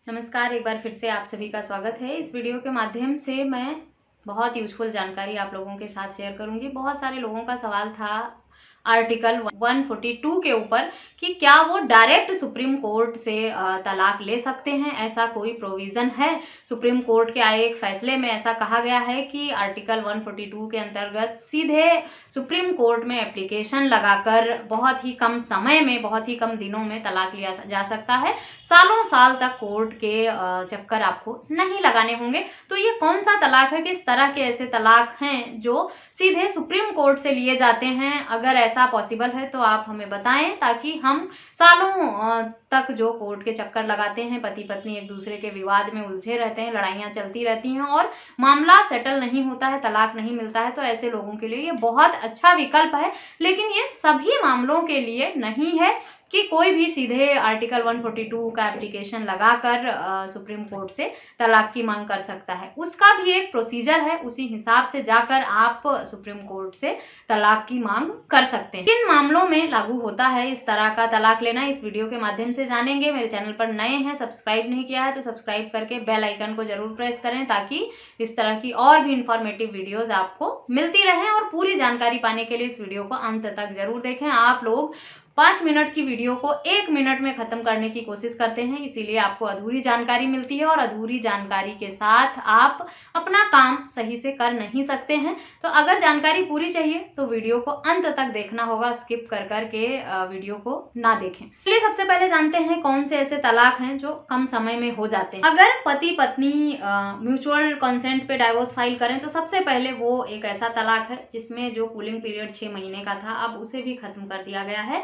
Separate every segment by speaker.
Speaker 1: नमस्कार, एक बार फिर से आप सभी का स्वागत है। इस वीडियो के माध्यम से मैं बहुत यूज़फुल जानकारी आप लोगों के साथ शेयर करूंगी। बहुत सारे लोगों का सवाल था आर्टिकल 142 के ऊपर कि क्या वो डायरेक्ट सुप्रीम कोर्ट से तलाक ले सकते हैं, ऐसा कोई प्रोविज़न है। सुप्रीम कोर्ट के आए एक फैसले में ऐसा कहा गया है कि आर्टिकल 142 के अंतर्गत सीधे सुप्रीम कोर्ट में एप्लीकेशन लगाकर बहुत ही कम समय में, बहुत ही कम दिनों में तलाक लिया जा सकता है। सालों साल तक कोर्ट के चक्कर आपको नहीं लगाने होंगे। तो ये कौन सा तलाक है, किस तरह के ऐसे तलाक हैं जो सीधे सुप्रीम कोर्ट से लिए जाते हैं? अगर ऐसा पॉसिबल है तो आप हमें बताएं, ताकि हम सालों तक जो कोर्ट के चक्कर लगाते हैं, पति पत्नी एक दूसरे के विवाद में उलझे रहते हैं, लड़ाइयाँ चलती रहती हैं और मामला सेटल नहीं होता है, तलाक नहीं मिलता है, तो ऐसे लोगों के लिए ये बहुत अच्छा विकल्प है। लेकिन ये सभी मामलों के लिए नहीं है कि कोई भी सीधे आर्टिकल 142 का एप्लीकेशन लगाकर सुप्रीम कोर्ट से तलाक की मांग कर सकता है। उसका भी एक प्रोसीजर है, उसी हिसाब से जाकर आप सुप्रीम कोर्ट से तलाक की मांग कर सकते हैं। किन मामलों में लागू होता है इस तरह का तलाक लेना, इस वीडियो के माध्यम से जानेंगे। मेरे चैनल पर नए हैं, सब्सक्राइब नहीं किया है तो सब्सक्राइब करके बेल आइकन को जरूर प्रेस करें, ताकि इस तरह की और भी इंफॉर्मेटिव वीडियोज आपको मिलती रहें। और पूरी जानकारी पाने के लिए इस वीडियो को अंत तक जरूर देखें। आप लोग 5 मिनट की वीडियो को 1 मिनट में खत्म करने की कोशिश करते हैं, इसीलिए आपको अधूरी जानकारी मिलती है और अधूरी जानकारी के साथ आप अपना काम सही से कर नहीं सकते हैं। तो अगर जानकारी पूरी चाहिए तो वीडियो को अंत तक देखना होगा, स्किप कर करके वीडियो को ना देखें। चलिए सबसे पहले जानते हैं कौन से ऐसे तलाक हैं जो कम समय में हो जाते हैं। अगर पति पत्नी म्यूचुअल कंसेंट पे डाइवोर्स फाइल करें तो सबसे पहले वो एक ऐसा तलाक है जिसमें जो कूलिंग पीरियड 6 महीने का था, अब उसे भी खत्म कर दिया गया है।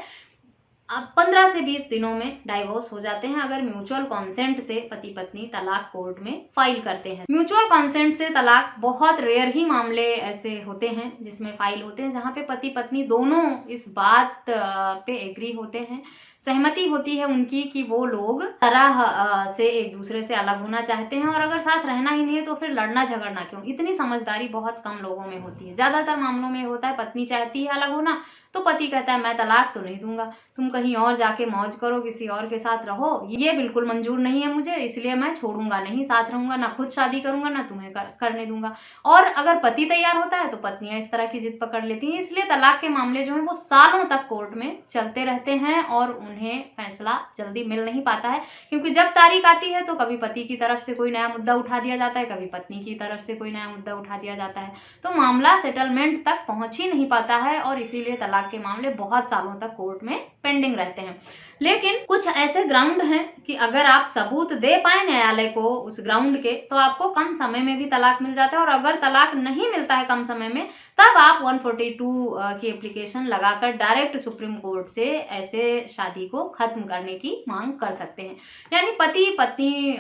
Speaker 1: अब 15 से 20 दिनों में डाइवोर्स हो जाते हैं अगर म्यूचुअल कॉन्सेंट से पति पत्नी तलाक कोर्ट में फाइल करते हैं। म्यूचुअल कॉन्सेंट से तलाक बहुत रेयर ही मामले ऐसे होते हैं जिसमें फाइल होते हैं, जहां पे पति पत्नी दोनों इस बात पे एग्री होते हैं, सहमति होती है उनकी कि वो लोग तरह से एक दूसरे से अलग होना चाहते हैं, और अगर साथ रहना ही नहीं है तो फिर लड़ना झगड़ना क्यों। इतनी समझदारी बहुत कम लोगों में होती है। ज्यादातर मामलों में होता है पत्नी चाहती है अलग होना तो पति कहता है मैं तलाक तो नहीं दूंगा, तुम कहीं और जाके मौज करो, किसी और के साथ रहो, ये बिल्कुल मंजूर नहीं है मुझे, इसलिए मैं छोड़ूंगा नहीं, साथ रहूंगा, ना खुद शादी करूंगा ना तुम्हें करने दूंगा। और अगर पति तैयार होता है तो पत्नियां इस तरह की जिद पकड़ लेती हैं। इसलिए तलाक के मामले जो है वो सालों तक कोर्ट में चलते रहते हैं और उन्हें फैसला जल्दी मिल नहीं पाता है, क्योंकि जब तारीख आती है तो कभी पति की तरफ से कोई नया मुद्दा उठा दिया जाता है, कभी पत्नी की तरफ से कोई नया मुद्दा उठा दिया जाता है, तो मामला सेटलमेंट तक पहुंच ही नहीं पाता है और इसीलिए तलाक के मामले बहुत सालों तक कोर्ट में पेंडिंग रहते हैं। लेकिन कुछ ऐसे ग्राउंड हैं कि अगर आप सबूत दे पाए न्यायालय को उस ग्राउंड के, तो आपको कम समय में भी तलाक मिल जाता है। और अगर तलाक नहीं मिलता है कम समय में, तब आप 142 की एप्लीकेशन लगाकर डायरेक्ट सुप्रीम कोर्ट से ऐसे शादी को खत्म करने की मांग कर सकते हैं। यानी पति पत्नी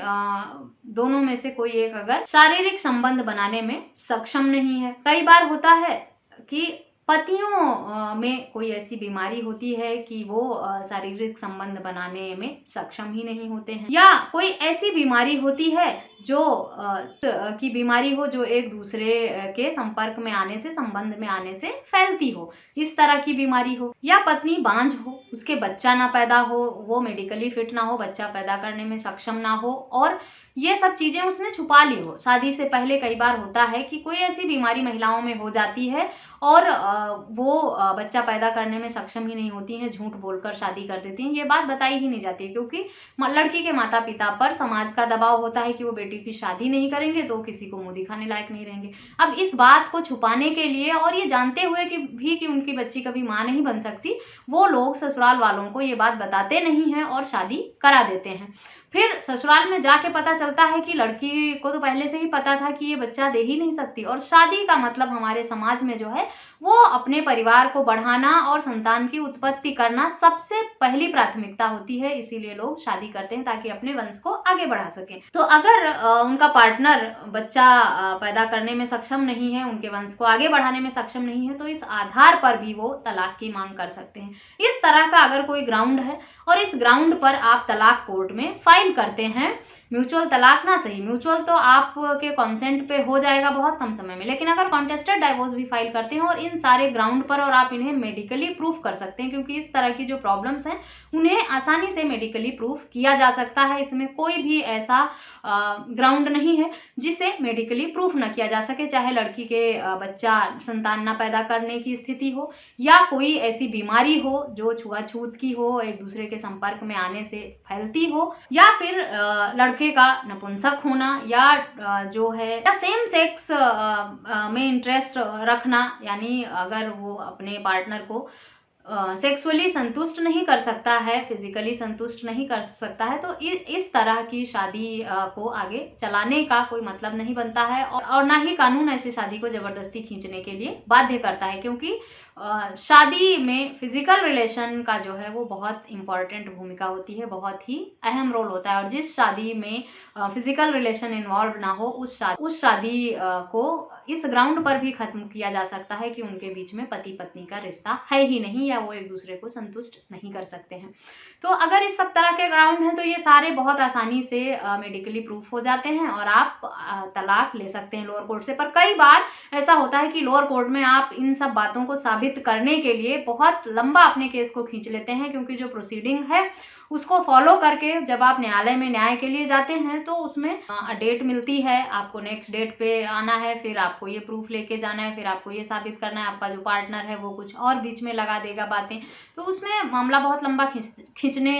Speaker 1: दोनों में से कोई एक अगर शारीरिक संबंध बनाने में सक्षम नहीं है, कई बार होता है कि पतियों में कोई ऐसी बीमारी होती है कि वो शारीरिक संबंध बनाने में सक्षम ही नहीं होते हैं, या कोई ऐसी बीमारी होती है जो की बीमारी हो जो एक दूसरे के संपर्क में आने से, संबंध में आने से फैलती हो, इस तरह की बीमारी हो, या पत्नी बांझ हो, उसके बच्चा ना पैदा हो, वो मेडिकली फिट ना हो, बच्चा पैदा करने में सक्षम ना हो, और ये सब चीजें उसने छुपा ली हो शादी से पहले। कई बार होता है कि कोई ऐसी बीमारी महिलाओं में हो जाती है और वो बच्चा पैदा करने में सक्षम ही नहीं होती हैं, झूठ बोलकर शादी कर देती हैं। ये बात बताई ही नहीं जाती है, क्योंकि लड़की के माता पिता पर समाज का दबाव होता है कि वो बेटी की शादी नहीं करेंगे तो किसी को मुंह दिखाने लायक नहीं रहेंगे। अब इस बात को छुपाने के लिए, और ये जानते हुए कि उनकी बच्ची कभी माँ नहीं बन सकती, वो लोग ससुराल वालों को ये बात बताते नहीं हैं और शादी करा देते हैं। फिर ससुराल में जाके पता चलता है कि लड़की को तो पहले से ही पता था कि ये बच्चा दे ही नहीं सकती, और शादी का मतलब हमारे समाज में जो है वो अपने परिवार को बढ़ाना और संतान की उत्पत्ति करना सबसे पहली प्राथमिकता होती है। इसीलिए लोग शादी करते हैं ताकि अपने वंश को आगे बढ़ा सकें। तो अगर उनका पार्टनर बच्चा पैदा करने में सक्षम नहीं है, उनके वंश को आगे बढ़ाने में सक्षम नहीं है, तो इस आधार पर भी वो तलाक की मांग कर सकते हैं। इस तरह का अगर कोई ग्राउंड है और इस ग्राउंड पर आप तलाक कोर्ट में फाइल फाइल करते हैं, म्यूचुअल तलाक ना सही, म्यूचुअल तो आपके कॉन्सेंट पे हो जाएगा बहुत कम समय में, लेकिन अगर कॉन्टेस्टेड डाइवोर्स भी फाइल करते हैं और इन सारे ग्राउंड पर, और आप इन्हें मेडिकली प्रूफ कर सकते हैं, क्योंकि इस तरह की जो प्रॉब्लम्स हैं उन्हें आसानी से मेडिकली प्रूफ किया जा सकता है। इसमें कोई भी ऐसा ग्राउंड नहीं है जिसे मेडिकली प्रूफ ना किया जा सके, चाहे लड़की के बच्चा संतान ना पैदा करने की स्थिति हो, या कोई ऐसी बीमारी हो जो छुआछूत की हो, एक दूसरे के संपर्क में आने से फैलती हो, या फिर लड़के का नपुंसक होना, या जो है या सेम सेक्स में इंटरेस्ट रखना, यानी अगर वो अपने पार्टनर को सेक्सुअली संतुष्ट नहीं कर सकता है, फिजिकली संतुष्ट नहीं कर सकता है, तो इस तरह की शादी को आगे चलाने का कोई मतलब नहीं बनता है, और ना ही कानून ऐसी शादी को जबरदस्ती खींचने के लिए बाध्य करता है, क्योंकि शादी में फिजिकल रिलेशन का जो है वो बहुत इंपॉर्टेंट भूमिका होती है, बहुत ही अहम रोल होता है, और जिस शादी में फिजिकल रिलेशन इन्वॉल्व ना हो उस शादी को इस ग्राउंड पर भी खत्म किया जा सकता है कि उनके बीच में पति पत्नी का रिश्ता है ही नहीं, या वो एक दूसरे को संतुष्ट नहीं कर सकते हैं। तो अगर इस सब तरह के ग्राउंड हैं तो ये सारे बहुत आसानी से मेडिकली प्रूफ हो जाते हैं और आप तलाक ले सकते हैं लोअर कोर्ट से। पर कई बार ऐसा होता है कि लोअर कोर्ट में आप इन सब बातों को साबित करने के लिए बहुत लंबा अपने केस को खींच लेते हैं, क्योंकि जो प्रोसीडिंग है उसको फॉलो करके जब आप न्यायालय में न्याय के लिए जाते हैं तो उसमें डेट मिलती है, आपको नेक्स्ट डेट पे आना है, फिर आपको ये प्रूफ लेके जाना है, फिर आपको ये साबित करना है, आपका जो पार्टनर है वो कुछ और बीच में लगा देगा बातें, तो उसमें मामला बहुत लंबा खींचने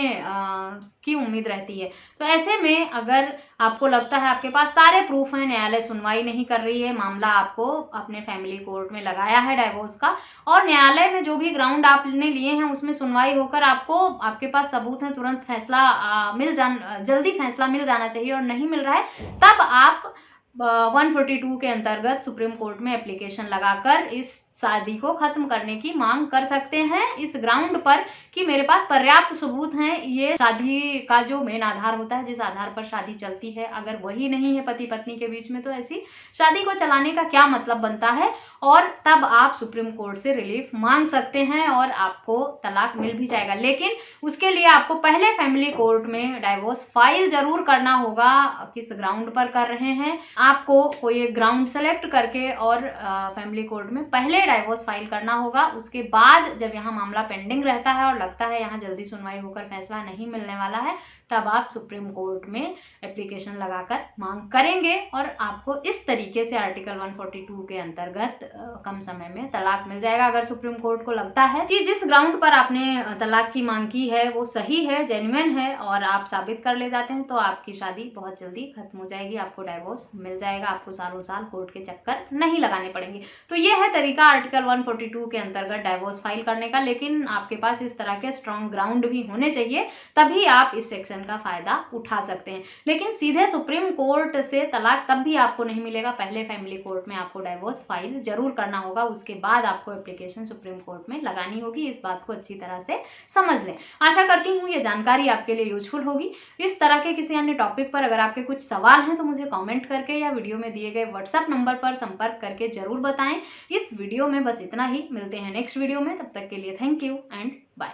Speaker 1: की उम्मीद रहती है। तो ऐसे में अगर आपको लगता है आपके पास सारे प्रूफ हैं, न्यायालय सुनवाई नहीं कर रही है, मामला आपको अपने फैमिली कोर्ट में लगाया है डाइवोर्स का, और न्यायालय में जो भी ग्राउंड आपने लिए हैं उसमें सुनवाई होकर आपके पास सबूत हैं, तुरंत फैसला जल्दी फैसला मिल जाना चाहिए और नहीं मिल रहा है, तब आप 142 के अंतर्गत सुप्रीम कोर्ट में एप्लीकेशन लगाकर इस शादी को खत्म करने की मांग कर सकते हैं, इस ग्राउंड पर कि मेरे पास पर्याप्त सबूत हैं। ये शादी का जो मेन आधार होता है, जिस आधार पर शादी चलती है, अगर वही नहीं है पति पत्नी के बीच में, तो ऐसी शादी को चलाने का क्या मतलब बनता है, और तब आप सुप्रीम कोर्ट से रिलीफ मांग सकते हैं और आपको तलाक मिल भी जाएगा। लेकिन उसके लिए आपको पहले फैमिली कोर्ट में डाइवोर्स फाइल जरूर करना होगा। किस ग्राउंड पर कर रहे हैं, आपको कोई एक ग्राउंड सेलेक्ट करके और फैमिली कोर्ट में पहले डाइवोर्स फाइल करना होगा। उसके बाद जब यहाँ मामला पेंडिंग रहता है और लगता है यहाँ जल्दी सुनवाई होकर फैसला नहीं मिलने वाला है, तब आप सुप्रीम कोर्ट में एप्लीकेशन लगाकर मांग करेंगे और आपको इस तरीके से आर्टिकल 142 के अंतर्गत कम समय में तलाक मिल जाएगा। अगर सुप्रीम कोर्ट को लगता है कि जिस ग्राउंड पर आपने तलाक की मांग की है वो सही है, जेन्युइन है, और आप साबित कर ले जाते हैं, तो आपकी शादी बहुत जल्दी खत्म हो जाएगी, आपको डाइवोर्स मिल जाएगा, आपको सालों साल कोर्ट के चक्कर नहीं लगाने पड़ेंगे। तो ये है तरीका आर्टिकल 142 के अंतर्गत डाइवोर्स फाइल करने का, लेकिन आपके पास इस तरह के स्ट्रॉन्ग ग्राउंड भी होने चाहिए, तभी आप इस सेक्शन का फायदा उठा सकते हैं। लेकिन सीधे सुप्रीम कोर्ट से तलाक तब भी आपको नहीं मिलेगा, पहले फैमिली कोर्ट में आपको डाइवोर्स फाइल जरूर करना होगा, उसके बाद आपको एप्लीकेशन सुप्रीम कोर्ट में लगानी होगी। इस बात को अच्छी तरह से समझ लें। आशा करती हूँ ये जानकारी आपके लिए यूजफुल होगी। इस तरह के किसी अन्य टॉपिक पर अगर आपके कुछ सवाल हैं तो मुझे कमेंट करके या वीडियो में दिए गए व्हाट्सएप नंबर पर संपर्क करके जरूर बताएं। इस वीडियो में बस इतना ही, मिलते हैं नेक्स्ट वीडियो में, तब तक के लिए थैंक यू एंड बाय।